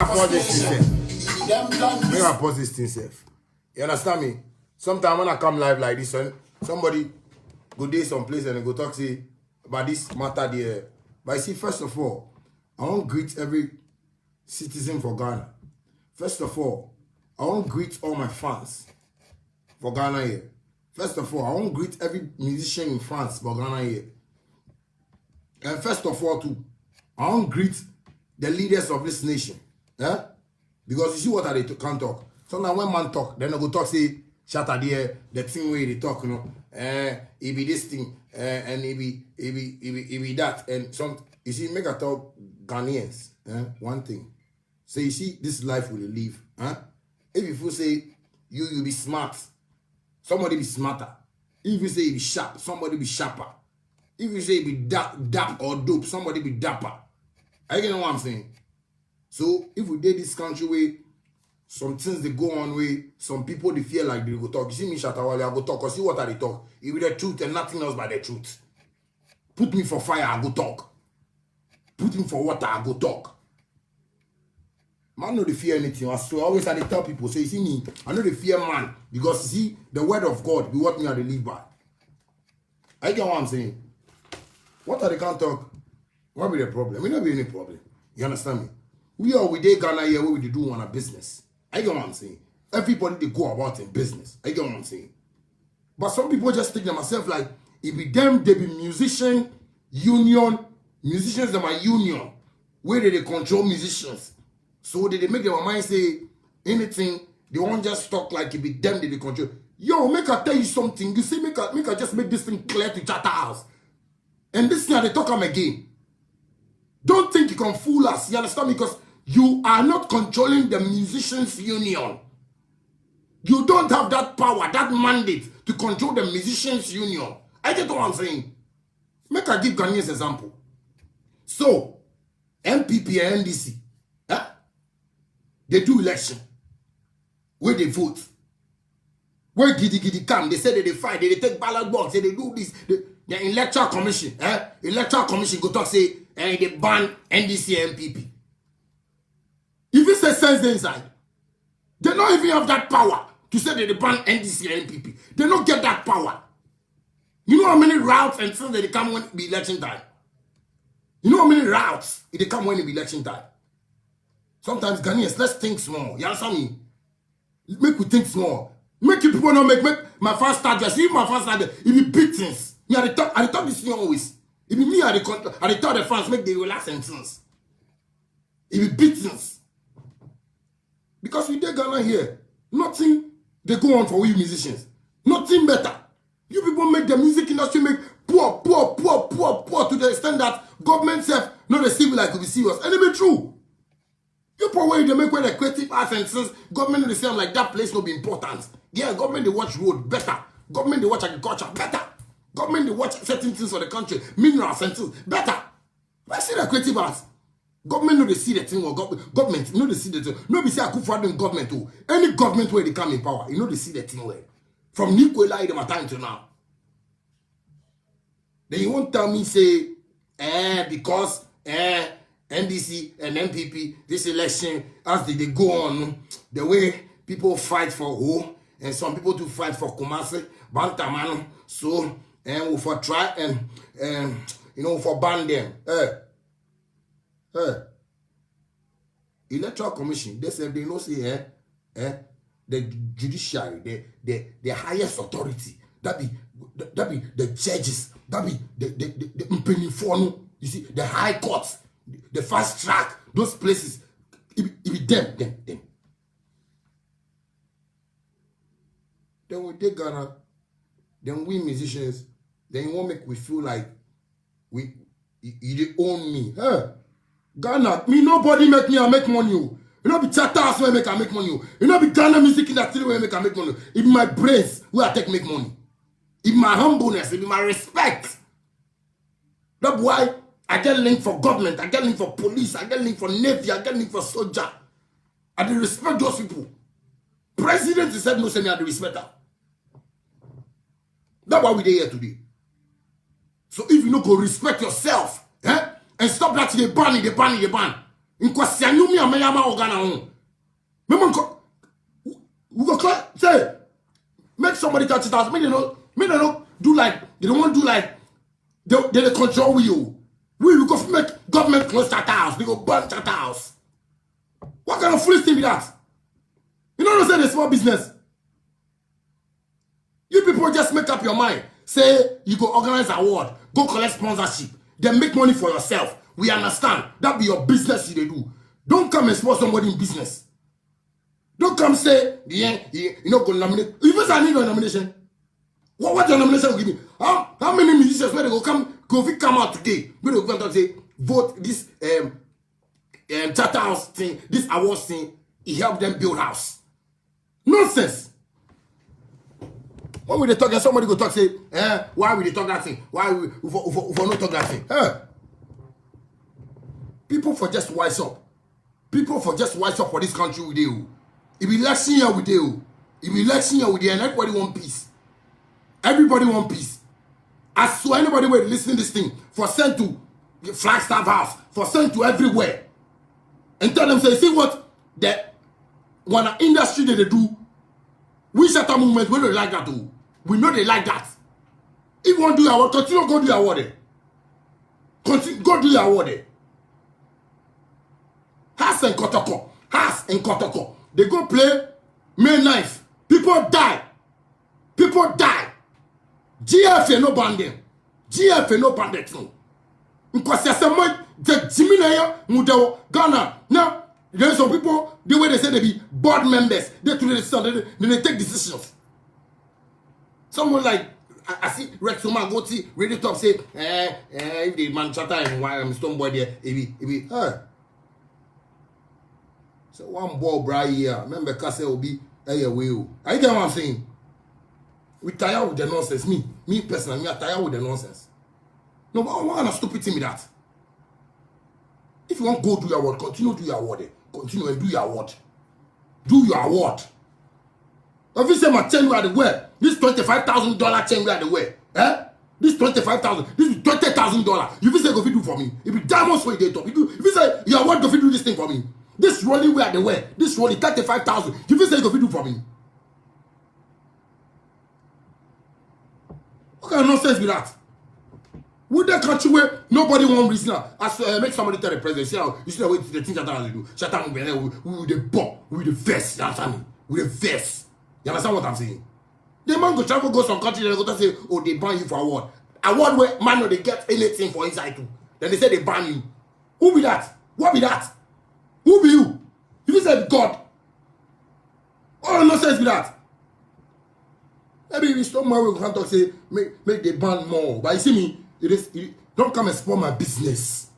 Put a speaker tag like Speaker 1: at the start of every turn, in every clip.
Speaker 1: pause this thing, sef. Make I pause this thing, sef. You understand me? Sometimes when I come live like this, somebody go there some place and go talk say about this matter there. But you see, first of all, I want to greet every citizen for Ghana. First of all, I want to greet all my fans for Ghana here. First of all, I want to greet every musician in France for Ghana here. And first of all, too, I want to greet the leaders of this nation. Yeah? Because you see what they can't talk. Sometimes when man talk, then they go talk, say, shatter there, the thing where they talk, you know, it be this thing, and it be that. And some, you see, make a talk Ghanaians, one thing. So you see, this life will live. If you say, you be smart, somebody be smarter. If you say you be sharp, somebody be sharper. If you say you be dap or dope, somebody be dapper. I get know what I'm saying? So if we did this country way, some things they go on way, some people they feel like they go talk. You see me Shatawale, I go talk, cause see what are they talk? It be the truth and nothing else but the truth. Put me for fire, I go talk. Put me for water, I go talk. Man no they fear anything. So always I tell people, so you see me, I know they fear man. Because you see, the word of God be what me are they live by. I get what I'm saying. What are they can't talk? What be the problem? It not be any problem. You understand me? We dey Ghana here where we do on a business. I get what I'm saying. Everybody they go about in business. I get what I'm saying. But some people just think themselves like if be them, they be musician union, musicians that my union, where they control musicians. So they make their mind say anything, they won't just talk like it be them they control. Yo, make I tell you something. You see, make I just make this thing clear to Chatterhouse. And this thing they talk them again. Don't think you can fool us. You understand me? Because you are not controlling the musicians union. You don't have that power, that mandate to control the musicians union. I get what I'm saying. Make I give Ghanaians example. So, MPP and NDC, they do election. Where they vote. Where Gidi come, they say that they fight, they take ballot box, they do this. The electoral commission, electoral commission go talk say, they ban NDC and MPP. If it says sense inside, they don't even have that power to say that they ban NDC and MPP. They don't get that power. You know how many routes and things that they come when it be election time? You know how many routes they come when it be election time? Sometimes Ghanaians, let's think small. You understand me? Make we think small. Make you people not make my first start just if my first start it be big things. Me I talk this thing always. It be me I tell the fans make they relax and things. It be big things. Because we dey Ghana here, nothing they go on for we musicians. Nothing better. You people make the music industry make poor to the extent that government self not the civil like to be serious. And it be true. You probably they make where the creative arts and things, government they say like that place no be important. Yeah, government they watch road better. Government they watch agriculture better. Government they watch certain things for the country, minerals and things better. I see the creative arts. Government no they see the thing or government no they see the thing. No be say I could for them government too. Any government where they come in power, you know they see the thing where. From Nicola them time to now. Then you won't tell me say, because NDC and MPP, this election, as they go on, the way people fight for who, and some people do fight for Kumasi, Bantamano, so, and we for try and for ban them. Electoral Commission, they say they know say, the judiciary, the highest authority, that be the judges, that be the Mpenifono, you see, the high courts, the fast track, those places, it be them. Then we take Ghana, then we musicians, then you won't make we feel like you own me. Ghana, me nobody make me I make money. You know be Chatterhouse where I make money. You know be Ghana music industry where I make money. It be my brains where I take make money. It be my humbleness, it be my respect. That's why I get linked for government, I get linked for police, I get linked for navy, I get linked for soldier. I do respect those people. President said no, say me I do respect her. That's why we there here today. So if you no go respect yourself, and stop that they ban. Inkwasianumi ameyama organa on. We go say make somebody 30,000. Me they don't do like they don't want to do like they control you. We go make government close that house. They go burn that house. What kind of foolish thing be that? You know what I'm saying? It's small business. You people just make up your mind. Say you go organize award, go collect sponsorship, then make money for yourself. We understand. That be your business you do. Don't come and support somebody in business. Don't come say, yeah, you know, go nominate. If I need a nomination, what your nomination will give me? How many musicians where they go come out today? We will go and say, vote this charter house thing, this awards thing, it help them build house. Nonsense. When we they talk and somebody go talk, say, why will they talk that thing? Why we for not talk that thing? People for just wise up. People for just wise up for this country with you. If we election here with you, if we election here with you, and everybody want peace. Everybody want peace. I swear anybody will listen to this thing for send to Flagstaff House, for send to everywhere. And tell them, say, see what that when an industry they do, we set a movement, we don't like that too. We know they like that. If you want to do your work, continue go do your work. Continue go do your work. Has and Kotoko. They go play May 9th. People die. People die. GFA no ban them. GFA no ban that too. Because there's some the Jimmy Ghana. Now, there's some people, the way they say they be board members, they take decisions. Someone like, I see Rex Soma go to Radio Top say, if the man chatter and why I'm Stonebwoy there, it be, so one ball bra here, remember Kase will be way. I get what I'm saying. We tired with the nonsense. Me personally, I tired with the nonsense. No, but what kind of stupid thing is that? If you want to go do your work, continue to do your work. Continue and do your work. Do your work. If you say my chain we are the way, this $25,000 chain we are the way, this $25,000, this is $20,000. If you say go fit do for me, if you diamonds for you top, if you say your work go fit do this thing for me, this rolling we are the way, this rolling $35,000. If you say go fit do for me, what kind of nonsense be that? Would that country where nobody won't reason as make somebody tell the president, you see the way the things that they do. Shut up, we with the bomb, with the vest, you understand me? With the vest. You understand what I'm saying? The man go travel, go some country, they go to say, oh, they ban you for award. Award where man no they get anything for inside too. Then they say they ban you. Who be that? What be that? Who be you? If you said God, oh nonsense be that. Maybe we stop my way, we can't talk say make they ban more. But you see me, don't come and spoil my business.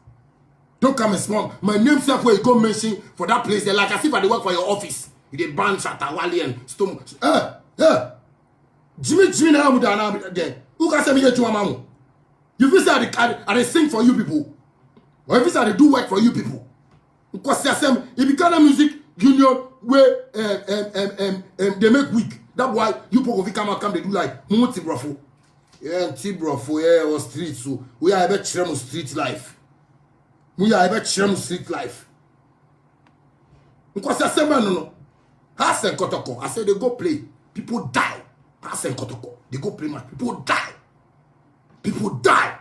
Speaker 1: Don't come and spoil my name self where you go mention for that place there, like as if I work for your office. You dey ban Shatawali and Stone. Jimmy now with there. Who can say me to mamu? You feel say I sing for you people. Or if I do work for you people. Because if you got music union where they make weak. That's why you people come they do like Muti Brofo. Yeah, T-Brofo, yeah, or street. So we are about to street life. We are about to street life. Because no. Has and Kotoko. I said they go play. People die. Has and Kotoko. They go play match. People die. People die.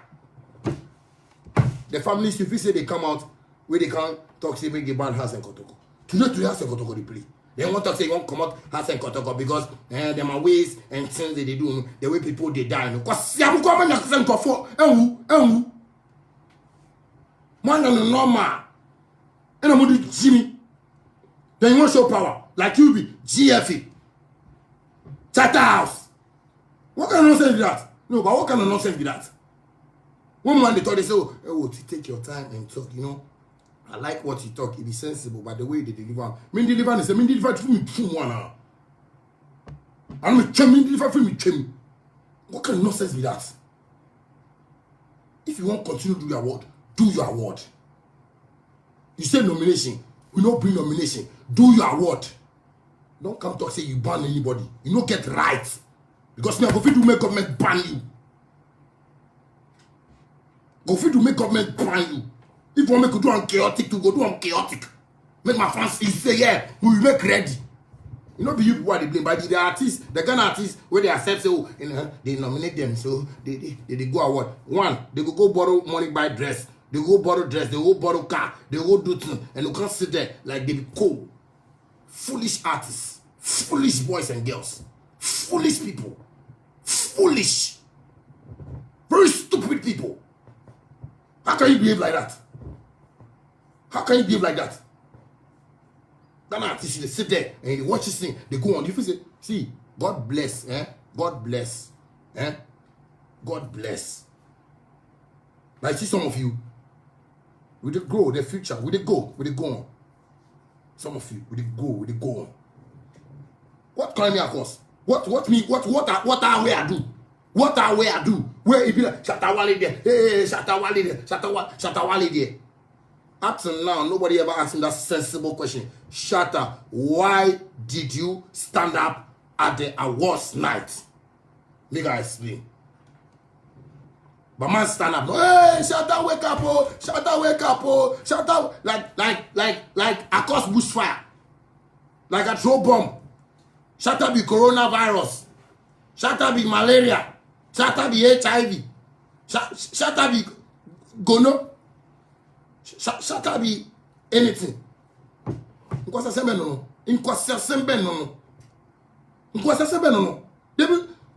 Speaker 1: The families, if you say they come out where they can't talk, say make the band Has and Kotoko. Today Has and Kotoko they play. They want to say they won't come out Has and Kotoko because them are ways and things that they do. The way people they die. Because I'm coming to say Kotoko. Man on normal. And I'm going to Jimmy. Then you want to show power. Like you be GFA. Charter House. What kind of nonsense be that? No, but what kind of nonsense be that? One man they thought they say, oh, take your time and talk, you know. I like what you talk, it be sensible, but the way they deliver. Me deliver is me deliver for me two one now. And me deliver for me chem. What kind of nonsense be that? If you want to continue to do your word, do your word. You say nomination, we don't bring nomination. Do your word. Don't come talk say you ban anybody. You don't get right. Because now go fit to make government ban you. Go fit to make government ban you. If you want me to do on chaotic, to go do on chaotic. Make my fans say, yeah, we will make ready. You know, be you people they blame, but the artists, the Ghana artists, where they accept, so they nominate them, so they go award. One, they go borrow money, buy dress. They go borrow dress, they go borrow car, they go do things, and you can't sit there like they be cool. Foolish artists, foolish boys and girls, foolish people, foolish, very stupid people. How can you behave like that? How can you behave like that? Ghana artists, they sit there and they watch this thing, they go on. If you say, see, God bless, God bless, God bless. Like, see some of you, we dey grow the future, we dey go on. Some of you, we dey go on. What can me across? What are we I do? What are we I do? Where it be like Shatawale there, hey, Shatawale there, Shatawale there. Up till now, nobody ever asked me that sensible question. Shatta, why did you stand up at the awards night? Make I explain. But man stand up, hey, Shatta wake up, oh, Shatta wake up, oh, Shatta, like across bushfire, like a throw bomb. Shatta be coronavirus, Shatta be malaria, Shatta be HIV, Shatta be gono, Shatta be anything.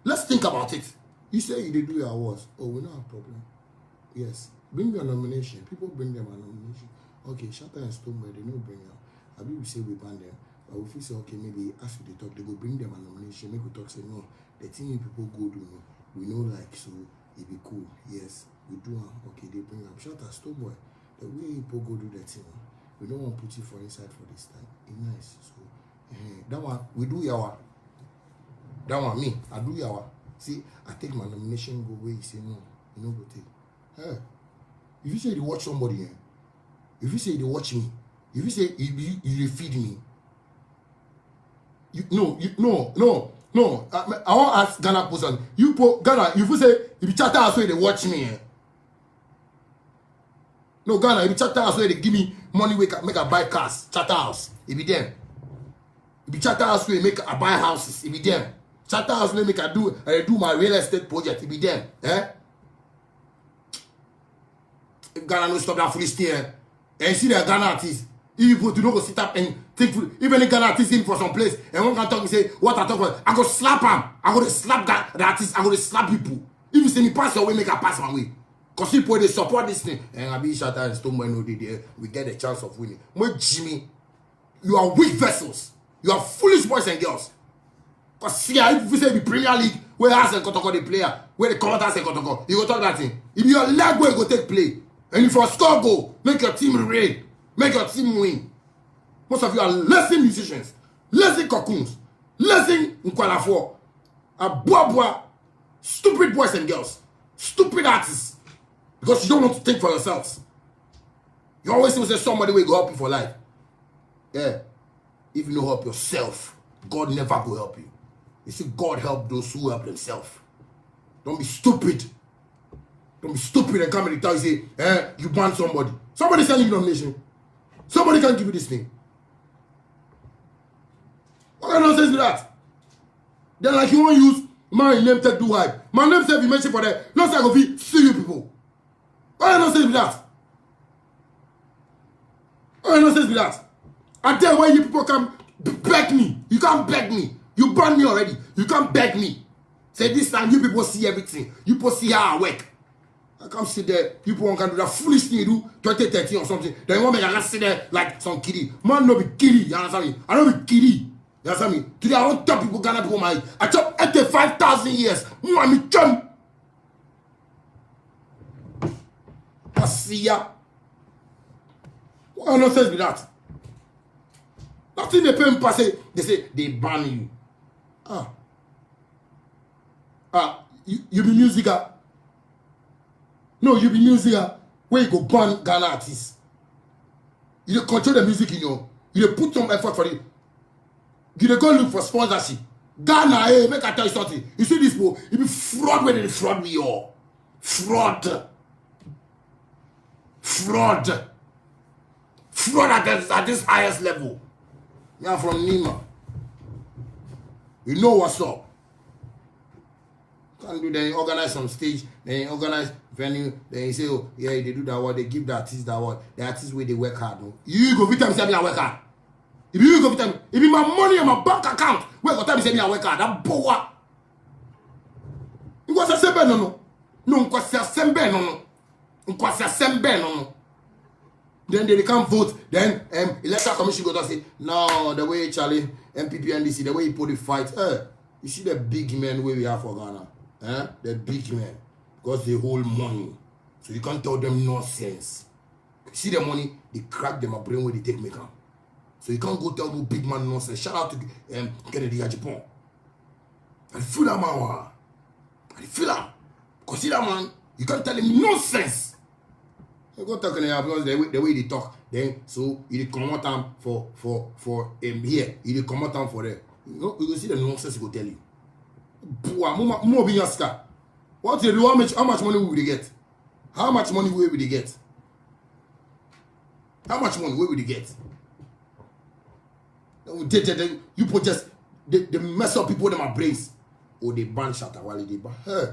Speaker 1: Let's think about it. You say you did do your awards. Oh, we don't have a problem. Yes. Bring your nomination. People bring them a nomination. Okay, Shatta and Stonebwoy, they don't bring them. I mean, we say we ban them. But if we say, okay, maybe after they talk, they go bring them a nomination. Make we talk, say, no, the thing people go do, no, we know, like, so it be cool. Yes, we do. Okay, they bring them. Shatta, Stonebwoy, the way people go do that thing, we don't want to put you for inside for this time. It's nice. So, that one, we do yawa. That one, me, I do yawa. See, I take my nomination, go away, you say no, you know, go take. Hey, if you say you watch somebody, if you say they watch me, if you say you feed me, no. I want to ask Ghana person. Ghana, if you say if you chatter as well, they watch me. No, Ghana, if you chatter as well, they give me money, make I buy cars, chatter house, it be them. If you chatter as well, make I buy houses, it be them. Shatta house make I do my real estate project, it be them. If Ghana no stop that foolish thing, and see the Ghana artists, if you go to go sit up and think, even if Ghana artist in for some place, and one can talk and say, what I talk about, I go slap him, I go to slap the artist, I go to slap people. If you say me pass your way, make I pass my way. Because people they support this thing, and I be Shatta and Stonebwoy no there, we get a chance of winning. But Jimmy, you are weak vessels. You are foolish boys and girls. Because see, if you say the Premier League, where has a Kotoko the player, where the comment has a Kotoko, you go talk that thing. If your leg where you go take play, and if you score goal, make your team rain, make your team win. Most of you are lazy musicians, lazy cocoons, lazy Nkwalafo, stupid boys and girls, stupid artists, because you don't want to think for yourselves. You always say somebody will go help you for life. Yeah, if you don't help yourself, God never will help you. You see, God help those who help themselves. Don't be stupid. Don't be stupid and come and tell you, say, you ban somebody. Somebody send you nomination. Somebody can give you this thing. What kind of nonsense is that? Then like you want to use my name take do hype. My name say be mentioned for that. Not say I go be see you people. What kind of nonsense is that? What kind of nonsense is that? I tell you when you people come beg me. You can't beg me. You banned me already. You can't beg me. Say this time you people see everything. You people see how I work. I come sit there. You people can do that foolish thing you do 2013 or something. Then you want me to sit there like some kiddie. Man, no be kiddie. You understand me? I don't be kiddie. You understand me? Today I don't tell people Ghana people my age. I chop 85,000 years. I'm chum. I see ya. What nonsense be that? Nothing they pay me pass. They say they ban you. You be musicer. No, you be musicer. Where you go ban Ghana artists. You control the music in your. You put some effort for it. You go look for sponsorship. Ghana, hey, make I tell you something. You see this boy, it be fraud when they fraud me all. Fraud. Fraud at this highest level. Me, I'm from Nima. You know what's up. Can't do, then you organize some stage, then you organize venue, then you say, oh, yeah, they do that what, they give the artist that what, the artist where they work hard. No? You go fit say me I work hard. If you go fit if it my money on my bank account, where go tell me say me I work hard, that boa. You go say sembe no. No, you go say sembe no. You go say sembe no. Then they can't vote. Then electoral commission go to say, no, the way Charlie, MPP NDC, the way he put the fight, you see the big men where we have for Ghana. The big men, because they hold money, so you can't tell them nonsense. You see the money, they crack them a brain where they take make up. So you can't go tell no big man nonsense. Shout out to Kennedy at Japan. I feel that man, I feel that. Because see that man, you can't tell him nonsense. You go talk because the way they talk, then so you come out time for here, you come out time for there. You know, you see the nonsense he go tell you. More being star. What they do? How much money will they get? How much money will they get? How much money will they get? You put just they mess up people in my brains. Oh, they ban Shatta Wale. They ban. Hey,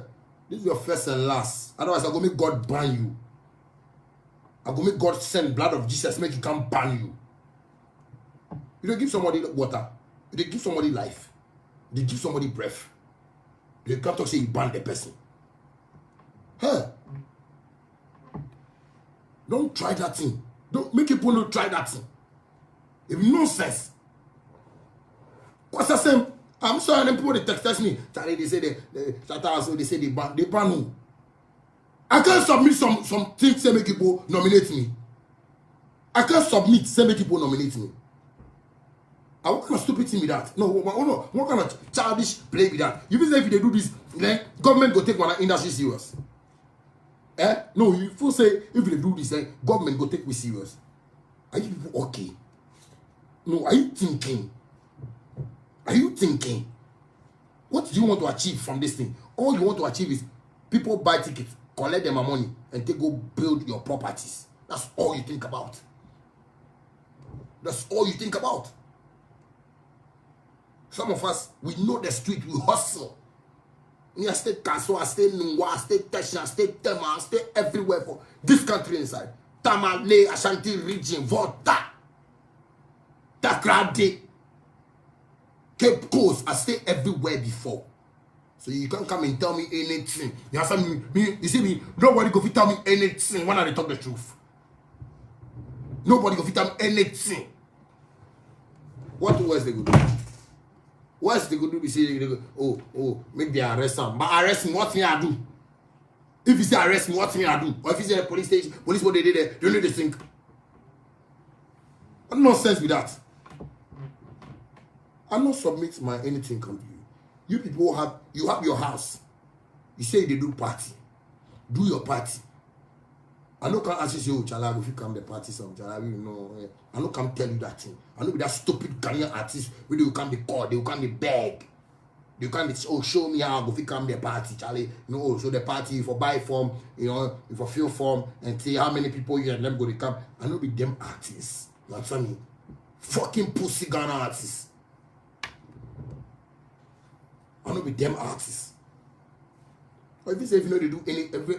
Speaker 1: this is your first and last. Otherwise, I go make God ban you. I go make God send blood of Jesus make He can't ban you. You don't give somebody water. You don't give somebody life. You give somebody breath. You can't talk say you ban the person. Hey, don't try that thing. Don't make people not try that thing. It's nonsense. What's the same? I'm sorry, them people they text me. They say they say they ban who? I can't submit some things say make people nominate me. I can't submit say make people nominate me. What kind of stupid thing with that? No, what kind of childish play with that? You think if they do this, then government go take one industry serious? No, you feel say if they do this, then government go take me serious. Are you people okay? No, are you thinking? Are you thinking? What do you want to achieve from this thing? All you want to achieve is people buy tickets, collect them money, and they go build your properties. That's all you think about. That's all you think about. Some of us, we know the street, we hustle. I stay Kaso, I stay Nungwa, I stay Tesha, I stay Tema, I stay everywhere for this country inside. Tamale, Ashanti region, Volta, Takrade, Cape Coast, I stay everywhere before. So you can't come and tell me anything. You see me, nobody go fit tell me anything when I talk the truth. Nobody go fit tell me anything. What was they go do? What's they go do? Be say they go, make they arrest him. But arrest me, what me I do? If you say arrest me, what me I do? Or if you say the police station, police what they did there, you need to think. What nonsense with that? I'm not submit my anything come to you. You people have your house. You say they do party. Do your party. I no can ask you, Chala, if you come the party, some Chala, you know. I no can tell you that thing. I know that stupid Ghanaian artist where they will come the call, they will come the beg. They will come the show me how if you come the party, Charlie. You know, so the party for buy form, you know, for fill form and see how many people you and them go to come. I know be them artists. You understand me? Fucking pussy Ghana artists. I know be them artists. Or if you say if you know they do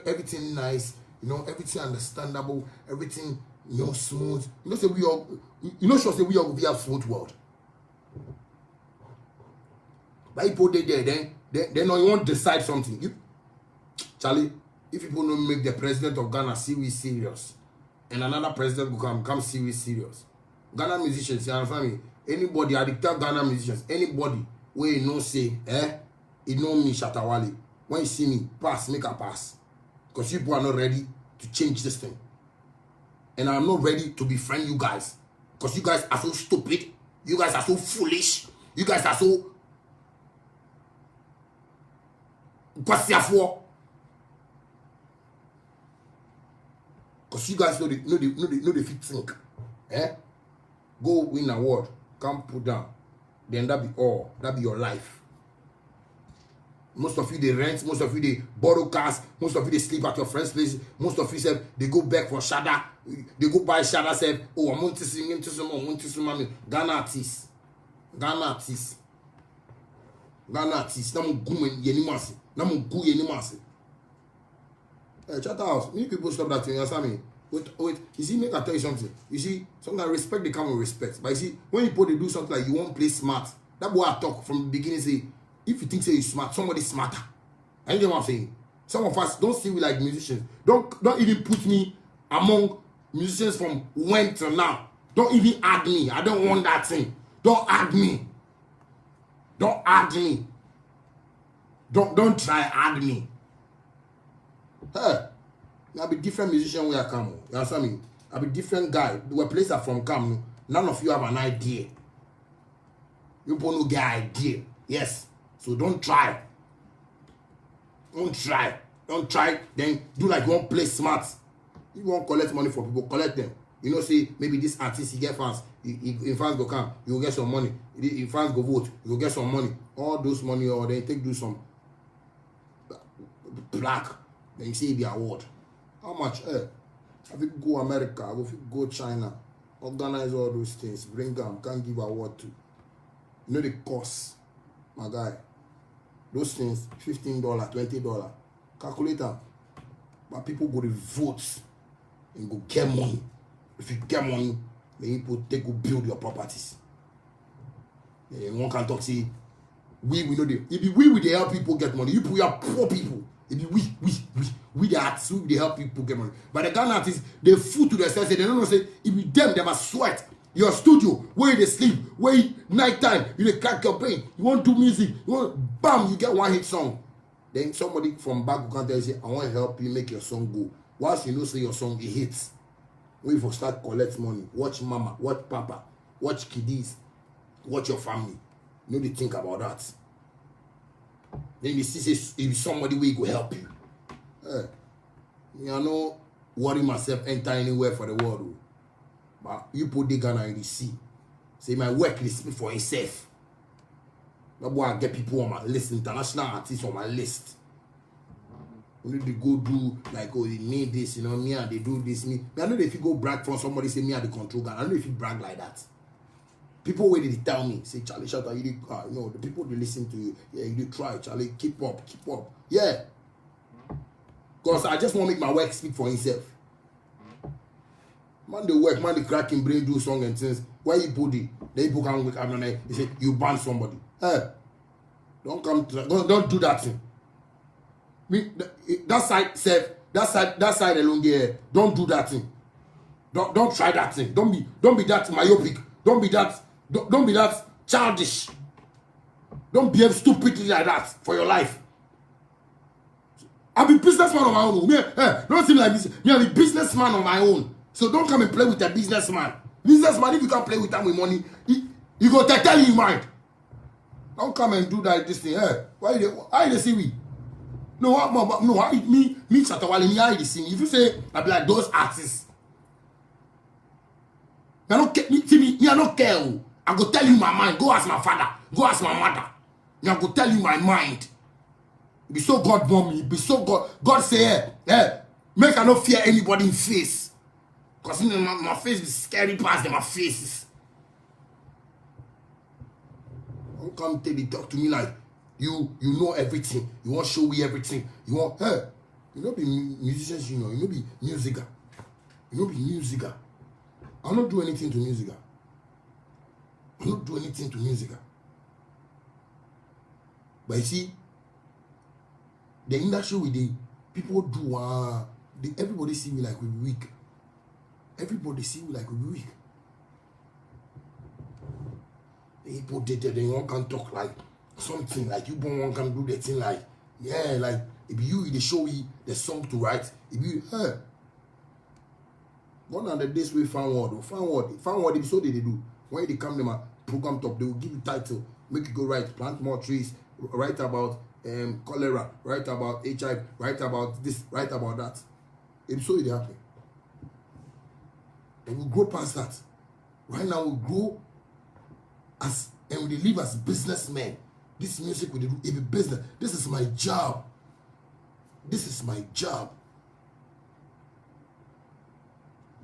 Speaker 1: everything nice, you know, everything understandable, everything, you know, smooth. You know, say we all, you know, sure say we all be a smooth world. But people they there, then no, you want to decide something. Charlie, if people don't make the president of Ghana serious, and another president will come serious. Ghana musicians, you understand me? Anybody, I tell Ghana musicians, anybody where you know say, you know me, Shatta Wale. When you see me, pass, make a pass. Because people are not ready to change this thing. And I'm not ready to befriend you guys. Because you guys are so stupid. You guys are so foolish. You guys are so... Because you guys know the fit think. Go win an award. Come put down. Then that be all. That be your life. Most of you they rent, most of you they borrow cars, most of you they sleep at your friend's place, most of you say they go back for shada, they go buy shada say, oh I'm going to sing mommy. Ghana artists. Ghana artists. Ghana artists. Namu gu yenimasi. Namu gu yenimasi. Hey, chat house. Many people stop that thing, you understand me? Wait, you see, make I tell you something. You see, sometimes respect they come with respect. But you see, when people they do something like you won't play smart, that boy I talk from the beginning say, if you think say you smart, somebody smarter. I know what I'm saying. Some of us don't see we like musicians. Don't even put me among musicians from when to now. Don't even add me. I don't want that thing. Don't add me. Don't add me. Don't try add me. Hey, I be different musician where I come. You understand me? I be different guy. Where place are from come. None of you have an idea. You no get idea. Yes. So don't try. Don't try. Then do like you want play smart. You want collect money from people, collect them. You know, say maybe this artist he get fans. If fans go come, you will get some money. If fans go vote, you will get some money. All those money, or then take do some plaque. Then you see the award. How much? I will go America. I will go China. Organize all those things. Bring them. Can't give award to. You know the cost, my guy. Those things, $15, $20. Calculate them. But people go to vote and go get money. If you get money, then people take go build your properties. Then one can talk, say, we know the. If we will help people get money, you are poor people. It be we the artists, we help people get money. But the Ghana artists, they fool to themselves, they don't know say if be them, they must sweat. Your studio, where they sleep, where night time, you crack your brain, you want to do music, you want bam, you get one hit song. Then somebody from back will come tell you, say, I want to help you make your song go. Once you know say your song it hits, when you start collect money, watch mama, watch papa, watch kiddies, watch your family. You know they think about that. Then you see say if somebody will go help you. You know, worry myself enter anywhere for the world. But you put the Ghana in the sea. Say my work is speak for itself. That's why I get people on my list, international artists on my list. You need to go do like, oh, they need this, you know, me and they do this, me. I know if you go brag from somebody, say me and the control Ghana. I know if you brag like that. People where they tell me, say Charlie Shatta, you know, the people they listen to you, yeah, you do try, Charlie, keep up. Yeah. Because I just want to make my work speak for itself. Man, they work, man, they cracking brain, do song and things. Why you put it? Then people can wake up and they say, you ban somebody. Don't come to that. Don't do that thing. That side alone there. Don't do that thing. Don't try that thing. Don't be that myopic. Don't be that childish. Don't behave stupidly like that for your life. I'm a businessman on my own. Don't seem like this. Me, I'm a businessman on my own. So don't come and play with a businessman. Businessman, if you can't play with them with money, he go tell you mind. Don't come and do that this thing. Why they see me? No, me Chatawale, me I see me. If you say I be like those artists, I don't care. Me, I don't care. I go tell you my mind. Go ask my father. Go ask my mother. I go tell you my mind. Be so God born me. Be so God say, make I not fear anybody in face. Because my face is scary past my faces. Don't come talk to me like you know everything. You want to show me everything. You want, you know be musicians, you know be musica. You know be musica. I'll not do anything to musica. I'll not do anything to musica. But you see, the industry with the people do everybody see me like we weak. Everybody see me like we weak. People they one can talk like something like you one can do the thing like like if you they show you the song to write if you one of the days we found word so they do when they come them a program top they will give you title make you go write plant more trees write about cholera write about HIV write about this write about that if so it happen and we grow past that right now we grow as and we live as businessmen This music will do it be business. This is my job. This is my job.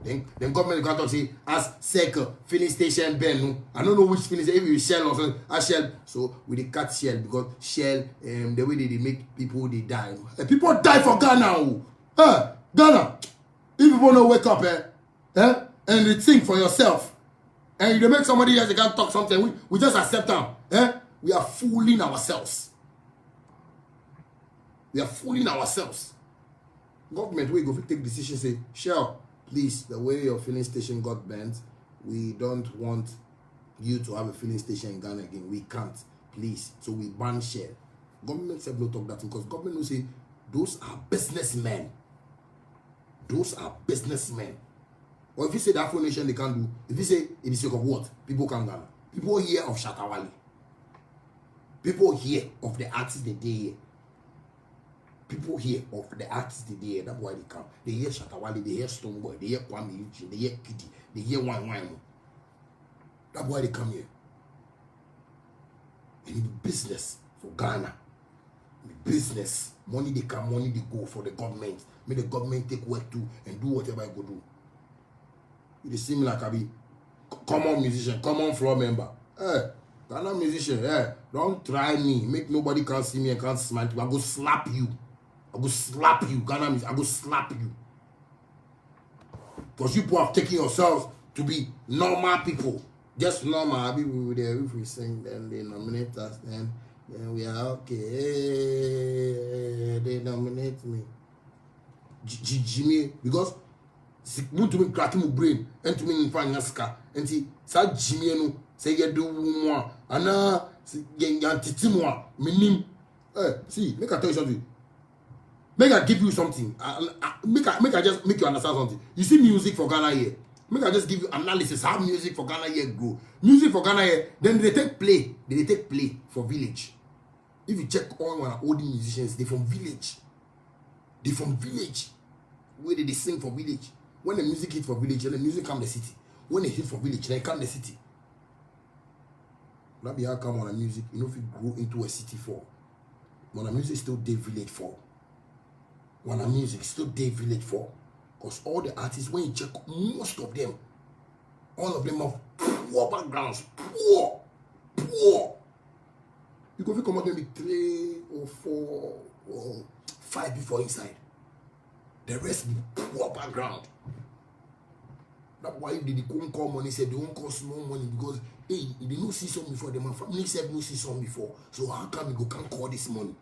Speaker 1: Then government can talk say as circle filling station Ben. I don't know which filling station, if you Shell or something. As Shell, so we dey cut Shell because Shell the way they make people they die. People die for Ghana. Ghana. If people don't wake up and they think for yourself, and you make somebody else they can't talk something, we just accept them. We are fooling ourselves. We are fooling ourselves. Government we go take decision say Shell. Please, the way your filling station got bent, we don't want you to have a filling station in Ghana again. We can't. Please. So we ban Shell. Government said no talk that because government will say those are businessmen. Those are businessmen. Or if you say the Afro Nation they can't do, if you say it is sake of what? People can't Ghana. People hear of Shatta Wale. People hear of the artists they hear. People hear of the artists they hear. That's why they come. They hear Shatta Wale, they hear Stonebwoy, they hear Kwame Eugene, they hear Kiddy, they hear Wine. That's why they come here. They need business for Ghana. Business. Money they come, money they go for the government. Make the government take work too and do whatever I go do. It seems like I be common musician, common floor member. Ghana musician, don't try me. Make nobody can see me and can't smile. I go slap you. I go slap you, Ghana music. I go slap you. Because you people have taken yourselves to be normal people. Just normal people there. If we sing, then they nominate us, then we are okay. They nominate me. Jimmy, because want to me crack my brain and to me find yaska and see sa Jimmy no say you do more ana yan titimwa minim see make I tell you something. Make I give you something. Make I just make you understand something. You see music for Ghana here. Make I just give you analysis how music for Ghana here grow. Music for Ghana here, then they take play. They take play for village. If you check all our old musicians, they from village. They from village. Where they sing for village. When the music hit for village, then the music come the city. When they hit for village, then come the city. That be how come on a music, you know, if you grow into a city for. When a music still day village for. When a music still day village for. Because all the artists, when you check, most of them, all of them have poor backgrounds. Poor. You can come out maybe 3 or 4 or 5 before inside. The rest be poor background. That's why they don't call money, said they won't call small money because hey, they don't see some before, my family said no see some before. So how come you can't call this money?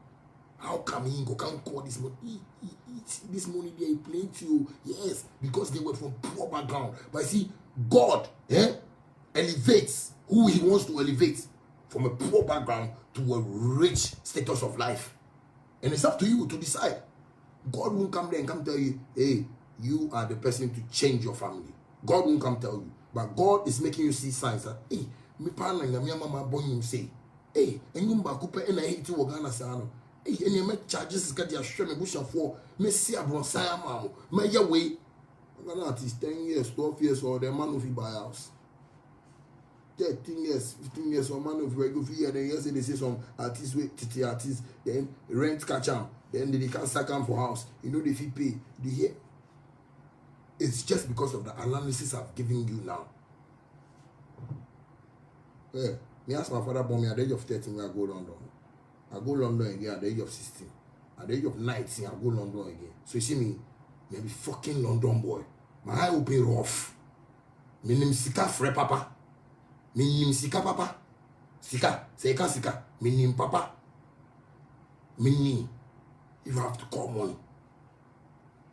Speaker 1: How come you can't call this money? This money they playing to you. Yes, because they were from poor background. But see, God elevates who he wants to elevate from a poor background to a rich status of life. And it's up to you to decide. God won't come there and come tell you, hey, you are the person to change your family. God won't come tell you. But God is making you see signs that, hey, me partner and my mama born you say, hey, and you back up and I hate you Ghana sano. Hey, and you make charges get your shame me bush for me see a bronsa mama. Me your way. Ghana artist 10 years, 12 years or the man of buy house. 13 years, 15 years, or man of go for then yes, they say some artists wait TT artists, then rent catch them, then they can't sack them for house. You know they fee pay. Do you hear? It's just because of the analysis I've given you now. Yeah, me ask my father born me at the age of 13 when I go London. I go London again at the age of 16. At the age of 19, I go London again. So you see me, maybe fucking London boy. My eye will be rough. Me name Sika Fre Papa. Me name Sika Papa. Sika. Sika Sika. Me name Papa. Me name. You have to call money.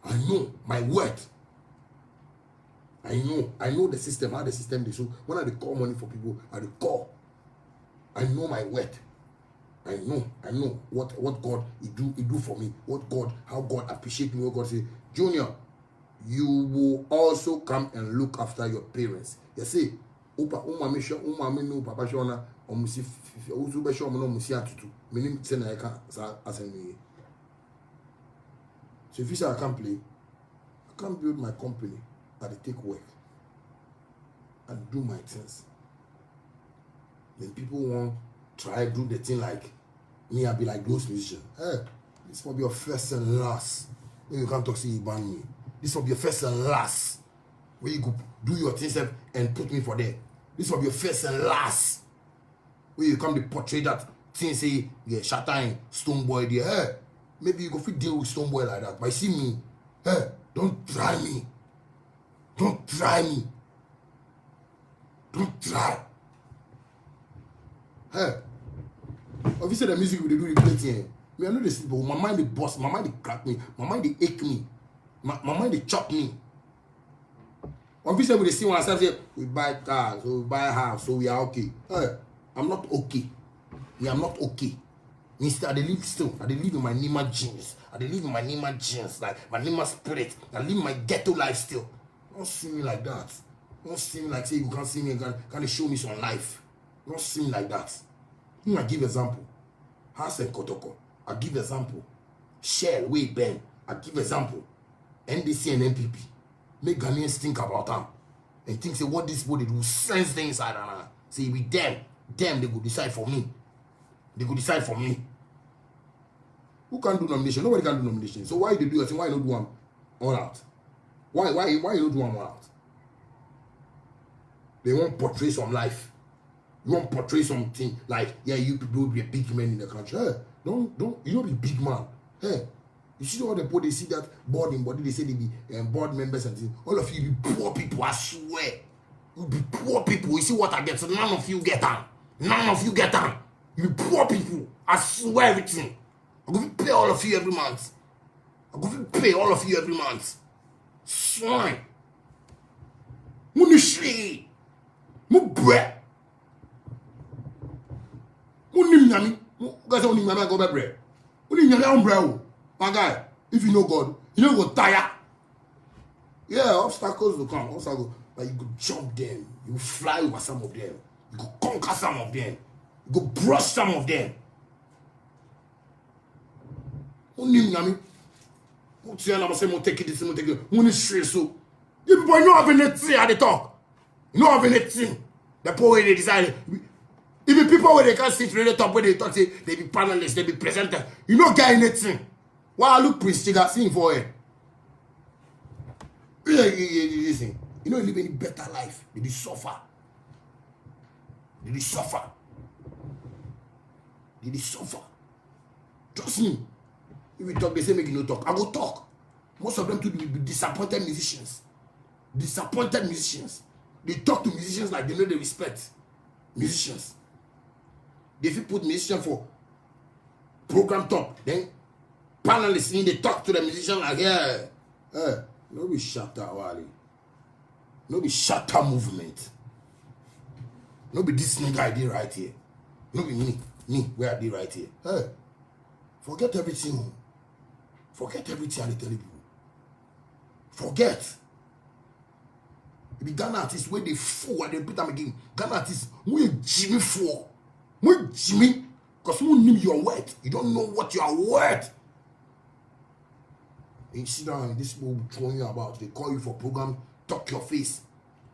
Speaker 1: I know my word. I know the system, how the system is. So when I call money for people, I call. I know my word. I know what God he do for me. How God appreciate me. What God say, Junior, you will also come and look after your parents. You see, Papa Shona, Omusi Uzuba Shoma no Musi Atutu. Meaning Sena Asemi. So if you say I can't play, I can't build my company. I take work and do my things. Then people want try do the thing like me, I be like those musicians. Hey, this will be your first and last. When you can't talk, see you ban me. This will be your first and last. Where you go do your things and put me for there. This will be your first and last. Where you come to portray that thing say, yeah, Shatta Stone Boy there. Hey, maybe you go fit deal with Stone Boy like that. But you see me, hey, don't try me. Don't try me. Don't try. Hey, obviously the music we do the plenty. Me, I know this, but my mind they bust, my mind they crack me, my mind they ache me, my mind they chop me. Obviously we see when I say we buy cars, so we buy a house, so we are okay. Hey, I'm not okay. Me, I'm not okay. Instead, I live still. I live in my Nima genes. I live in my Nima genes, like my Nima spirit. I live my ghetto life still. Don't see me like that. Don't see me like say you can't see me and can show me some life. Don't see me like that. I give example. Hassan Kotoko. I give example. Shell, Way Ben. I give example. NDC and NPP. Make Ghanaians think about them. And think say what this body do sense the inside and say with them. Them they go decide for me. They go decide for me. Who can do nomination? Nobody can do nomination. So why they do it? Why not do one all out? Why you don't do one all out? They won't portray some life. You won't portray something like, yeah, you people will be a big man in the country. Hey, you don't be big man. Hey, you see all the people, they see that board in body, they say they be board members and things. All of you be poor people, I swear. You be poor people. You see what I get? So none of you get on. None of you get on. You be poor people. I swear everything. I'm going to pay all of you every month. I'm going to pay all of you every month. Swine. Munishi. Mubre. Munimyami. Guys, Munimyami go back bread. Munimyami umbrella. My guy, if you know God, you know go tire. Yeah, obstacles will come. Obstacles, but you go jump them. You fly over some of them. You go conquer some of them. You go brush some of them. Munimyami. What's your name? Say, "Mo take it this, mo take it." Munishi so. You people know having anything at the talk. You know having anything. The power they decide. Even people where they can't sit really top where they talk, say they be panelists, they be presenter. You know get anything. Why I look Prince Chiga sing for it? Listen. You know you live any better life. They suffer. They suffer. They suffer. Trust me. If we talk, they say make you no talk. I go talk. Most of them too be disappointed musicians. Disappointed musicians. They talk to musicians like they know they respect musicians. They fit put musician for program talk, then panelists in they talk to the musician like, yeah, no be Shatta Wally. No be Shatta movement. No be this nigga I did right here. No be me where I did right here. Hey, forget everything. Forget everything I tell you. Forget. It be Ghana artists where they fool and they put them again. Ghana artists, we Jimmy for. We Jimmy, because you know your worth. You don't know what you are worth. And you sit down and this people will throw you about. They call you for program, talk your face.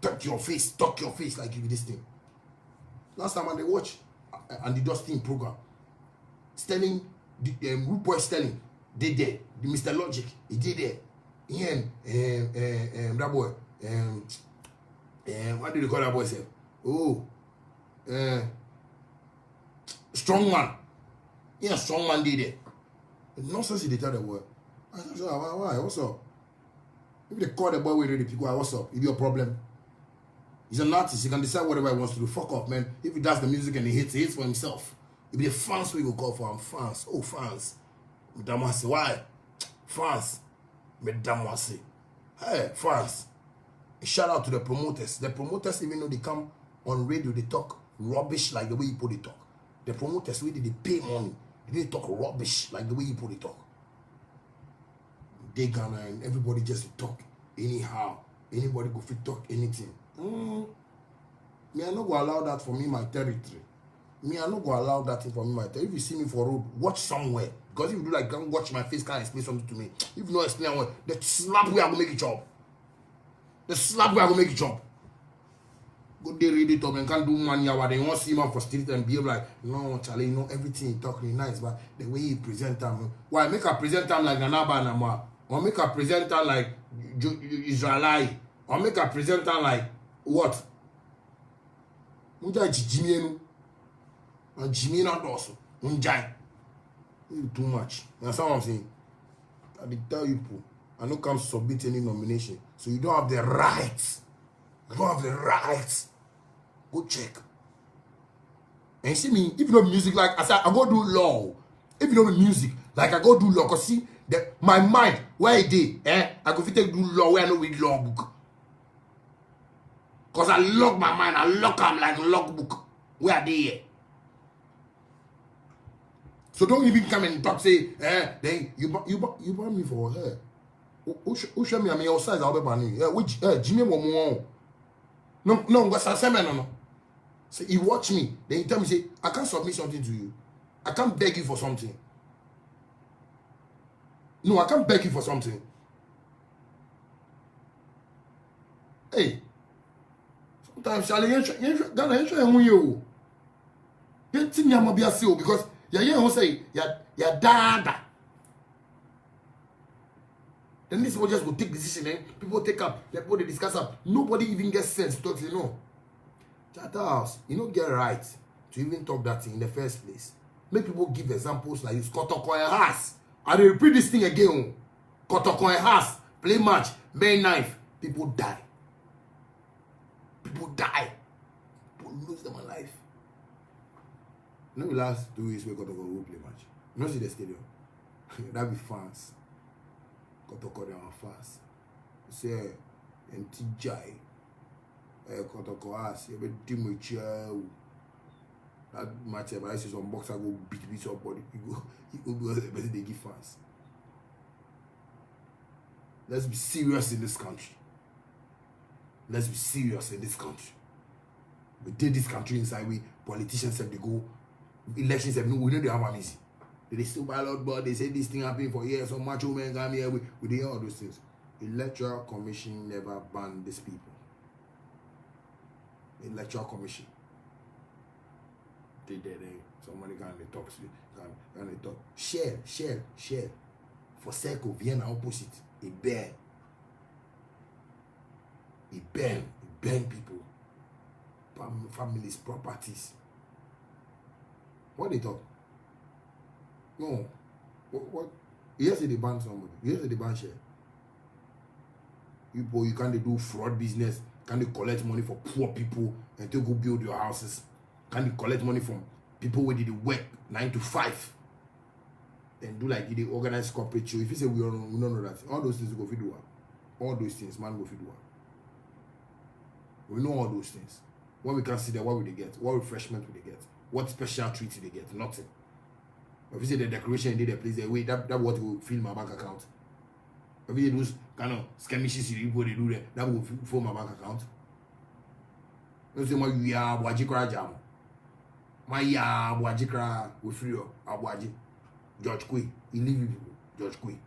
Speaker 1: Talk your face, talk your face like you this thing. Last time when they watch and the Dustin program, Sterling, Rude Boy Sterling, they there. The Mr. Logic, he did there. Ian, that boy, what do they call that boy? Say, oh, strong man. Yeah, strong man did it. Nonsense they tell the boy. I said, why? What's up? If they call the boy with the people, what's up? It be a problem. He's an artist. He can decide whatever he wants to do. Fuck off, man. If he does the music and he hits for himself. It be the fans we go call for him. Fans. Oh, fans. Damasi. Why? Fans. Damasi. Hey, fans. Shout out to the promoters. The promoters, even though they come on radio, they talk rubbish like the way you put it talk. The promoters, really, they pay money. They talk rubbish like the way you put it talk. They Ghana and everybody just talk anyhow. Anybody go fit talk anything. Me, I not go allow that for me, my territory. Me, I not go allow that thing for me, my territory. If you see me for road, watch somewhere. Because if you do like, don't watch my face, can't explain something to me. If you don't explain what, the slap way I go make it job. The slap way I go make it job. Go there read it up and can't do 1 year. They want to see him for street and behave like, no, Charlie, you know, everything he talking nice, but the way he present him, why make her present him like Nanaba Nama? Or make her present him like Israelite? Or make her present him like what? Unjai Jimmy, and Jimmy not also. Unjai. Too much. That's what I'm saying. I did tell you, I don't come submit any nomination. So you don't have the right. You don't have the right. Go check. And you see me, if you know music, like I said, I go do law. If you know music, like I go do law, because see, my mind, where it is, I go take do law where I know read law book. Because I lock my mind, I lock them like logbook. Where are they here? So don't even come and talk, say, then you buy me for her. Who show me, I mean, your size, I'll be banning. Which, Jimmy Womo. No, what's a semen? No. So you watch me, then you tell me, say, I can't submit something to you. I can't beg you for something. No, I can't beg you for something. Hey, sometimes Charlie, you because you say, you're dada. Then this people just will take decision, people take up, people they discuss up. Nobody even gets sense to talk, you know. Chatterhouse, you don't get right to even talk that thing in the first place. Make people give examples like this. Kotoko House. I will repeat this thing again. Kotoko House. Play match. May 9th. People die. People die. People lose them alive. You know the last 2 weeks we Kotoko will play match. You know see the stadium. That be fans. Kotoko they are fans. You say NTJ. Kotoko House. You be team with you. That match, I see some boxer go beat somebody. You go do the best they give fans. Let's be serious in this country. Let's be serious in this country. We did this country inside. We politicians said they go elections. We know they have an easy. They still ballot, but they say this thing happening for years. So macho men come here. We did all those things. Electoral Commission never banned these people. Electoral Commission. Somebody can talk to you, can talk. Share. For circle, Vienna opposite. It burn people. Families, properties. What they talk? No. What? Yes, they ban somebody. Yes, they ban share. You can't do fraud business. Can they collect money for poor people and to go build your houses? Can you collect money from people where did work 9 to 5? Then do like they organize corporate show. If you say we don't know that, all those things go for do. All those things, man, go for do. We know all those things. When we can see that, what will they get? What refreshment will they get? What special treats will they get? Nothing. If you say the decoration did the place, the way that what will fill my bank account. If you those kind of skirmishes people they do that will fill my bank account. You say my we are Wajikra Jam. My Wajikra with free Abuaji. George Quay. He leave people. George Quay.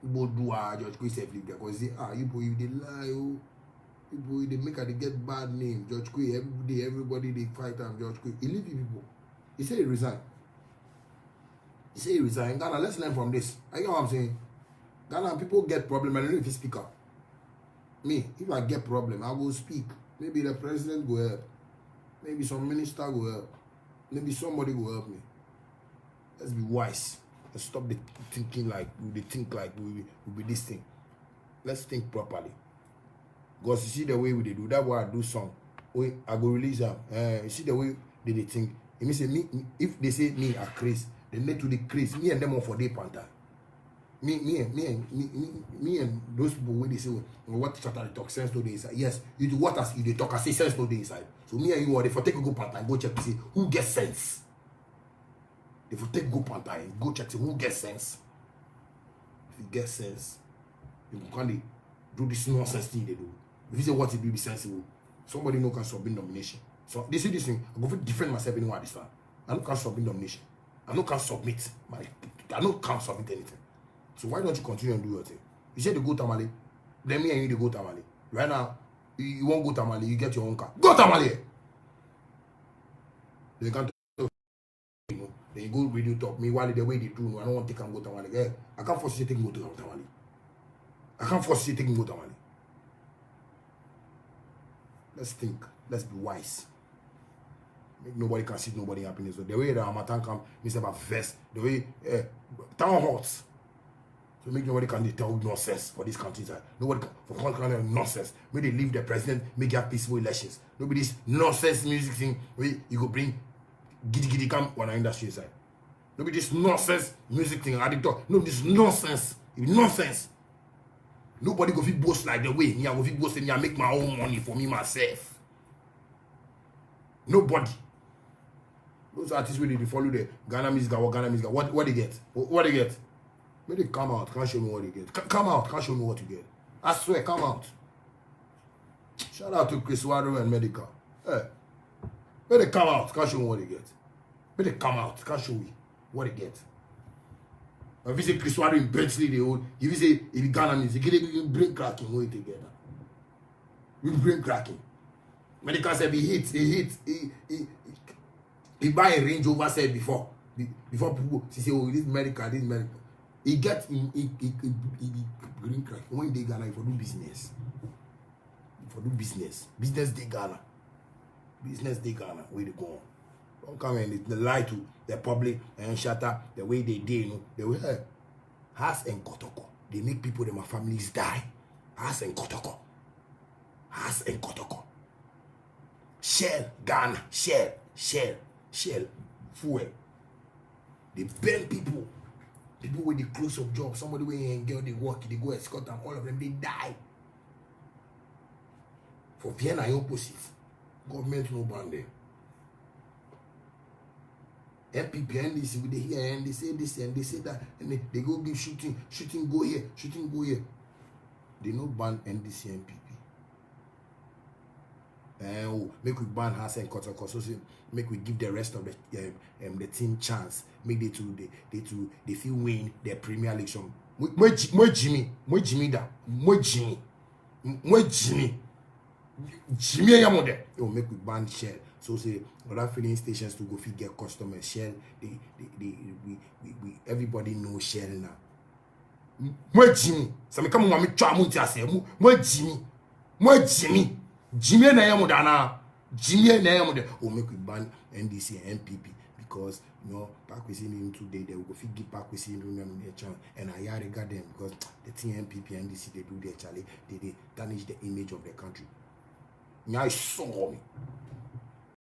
Speaker 1: People do George Quay self leave there because they if they lie, people they make they get bad name. George Quay every day, everybody they fight and George Quay. He leave people. He said he resign. Ghana, let's learn from this. I get what I'm saying. Ghana people get problem. I don't know if you speak up. Me, if I get problem, I will speak. Maybe the president will help. Maybe some minister will help. Maybe somebody will help me. Let's be wise. Let's stop the thinking like we think like we be this thing. Let's think properly. Because you see the way we do that, why I do song. I go release them. You see the way they think. It means me if they say me are crazy, they need to decrease. Me and them are for day panther. Me and those people when they say what chatter they talk sense no day inside. Yes, you do what as you they talk, I say sense no day inside. So me and you are they for take a go panther and go check to see who gets sense. If you take go panther and go check to who gets sense. If you get sense, you can't do this nonsense thing they do. If you say what you do be sensible, somebody no can submit nomination. So they say this thing, I go to defend myself anywhere this time. I don't can submit nomination. I don't can submit anything. So why don't you continue and do your thing? You said the go tamale, then me and you the go tamale. Right now, You won't go Tamale, you get your own car. Go Tamale. They can't talk, you know. Then you go radio talk. Me while the way they do, I don't want to take and go Tamale. Yeah, I can't force you to take and go to Tamale. I can't force you to take and go Tamale. Let's think. Let's be wise. Nobody can see nobody happiness. So the way the Harmattan come, Mr. About first, the way town halts. So make nobody can tell nonsense for this countryside. Nobody can for country nonsense. May they leave the president, make have peaceful elections. Nobody's nonsense music thing where you go bring giddy come on our industry side. Nobody this nonsense music thing at the door. No, this nonsense. It's nonsense. Nobody go fit boast like the way me I go fit boast and I make my own money for me myself. Nobody. Those artists really they follow the Ghana music or Ghana music. What they get? What they get? May they come out, can't show me what they get. Come out, can't show me what you get. I swear, come out. Shout out to Chris Wado and Medical. Hey. May they come out, can't show me what they get. May they come out, can't show me what they get. If you say Chris Wado in Bentley, they hold. If you say if you Ghana music, you bring cracking way together. You bring cracking. Medical said he buy a Range Rover said before people say, oh, this medical. He get green crack. When they Ghana, for do business. Business they Ghana. Business they Ghana. Where they go on. Don't come and they lie to the public and shatter the way they did, you know. They will hey, Has and Kotoko. They make people and my families die. Has and Kotoko. Shell, Ghana, Shell. Fuel. They burn people. People with the close of job, somebody where you girl they work, they go escort them, all of them they die. For Vienna opposite, government no ban there. MPP NDC with the here and they say this and they say that and they go give shooting go here. They no ban NDC MPP. Make we ban Has and Kotoko, so make we give the rest of the team chance. Make they feel win their Premier League. Moi Jimmy Yamode. Oh, make we ban Shell. So say other filling stations to go fit get customers. Shell, we everybody know Shell now. Moi Jimmy. So me come on me try mo ti ase. Moi Jimmy na yamuda. Oh, make we ban NDC and MPP because you know back we see him today they will go fit give back we see him on their channel and I regard them because the thing MPP and NDC they do their Charlie they tarnish the image of the country. Now saw me.